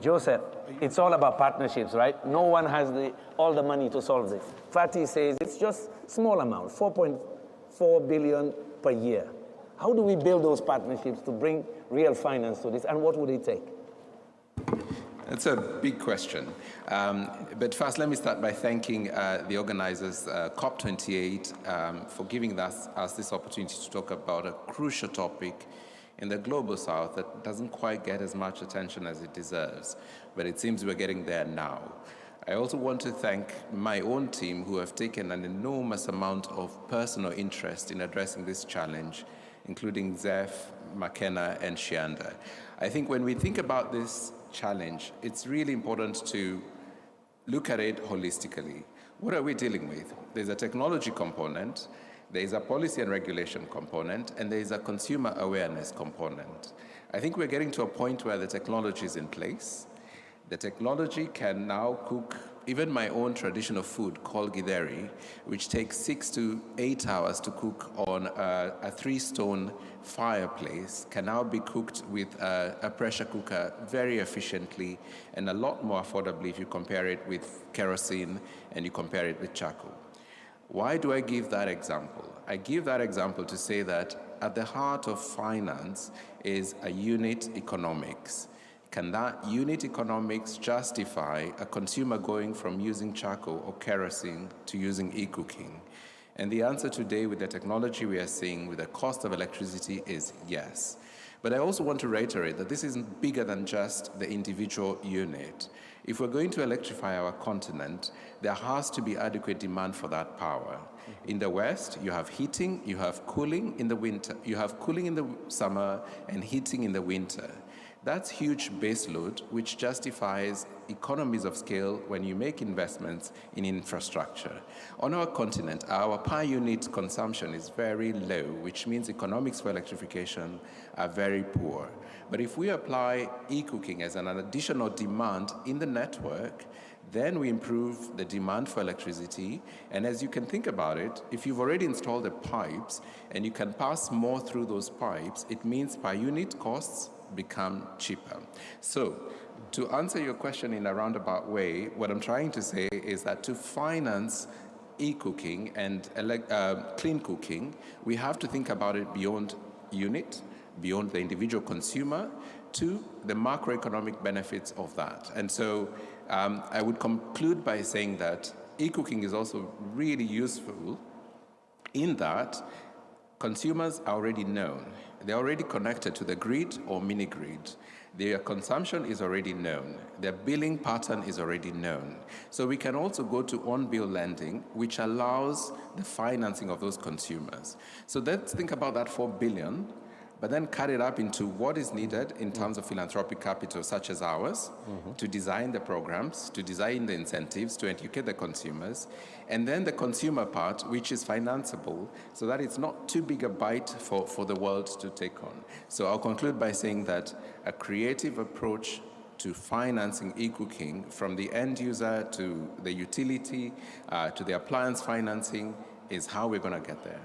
Joseph, it's all about partnerships, right? No one has all the money to solve this. Fatih says it's just small amount, 4.4 billion per year. How do we build those partnerships to bring real finance to this, and what would it take? That's a big question. But first, let me start by thanking the organizers, COP28, for giving us this opportunity to talk about a crucial topic in the global south that doesn't quite get as much attention as it deserves, but it seems we're getting there now. I also want to thank my own team who have taken an enormous amount of personal interest in addressing this challenge, including Zeph, McKenna, and Shianda. I think when we think about this challenge, it's really important to look at it holistically. What are we dealing with? There's a technology component, there is a policy and regulation component, and there is a consumer awareness component. I think we're getting to a point where the technology is in place. The technology can now cook even my own traditional food called githeri, which takes 6 to 8 hours to cook on a 3-stone fireplace, can now be cooked with a pressure cooker very efficiently and a lot more affordably if you compare it with kerosene and you compare it with charcoal. Why do I give that example? I give that example to say that at the heart of finance is a unit economics. Can that unit economics justify a consumer going from using charcoal or kerosene to using eCooking? And the answer today with the technology we are seeing with the cost of electricity is yes. But I also want to reiterate that this is bigger than just the individual unit. If we're going to electrify our continent, there has to be adequate demand for that power. In the West, you have heating, you have cooling in the winter, you have cooling in the summer and heating in the winter. That's huge baseload, which justifies economies of scale when you make investments in infrastructure. On our continent, our per unit consumption is very low, which means economics for electrification are very poor. But if we apply eCooking as an additional demand in the network, then we improve the demand for electricity. And as you can think about it, if you've already installed the pipes and you can pass more through those pipes, it means per unit costs become cheaper. So to answer your question in a roundabout way, what I'm trying to say is that to finance eCooking and clean cooking, we have to think about it beyond unit, beyond the individual consumer, to the macroeconomic benefits of that. And so I would conclude by saying that eCooking is also really useful in that consumers are already known. They're already connected to the grid or mini-grid. Their consumption is already known. Their billing pattern is already known. So we can also go to on-bill lending, which allows the financing of those consumers. So let's think about that 4 billion, but then cut it up into what is needed in terms of philanthropic capital, such as ours, to design the programs, to design the incentives, to educate the consumers, and then the consumer part, which is financeable, so that it's not too big a bite for the world to take on. So I'll conclude by saying that a creative approach to financing eCooking, from the end user to the utility, to the appliance financing, is how we're going to get there.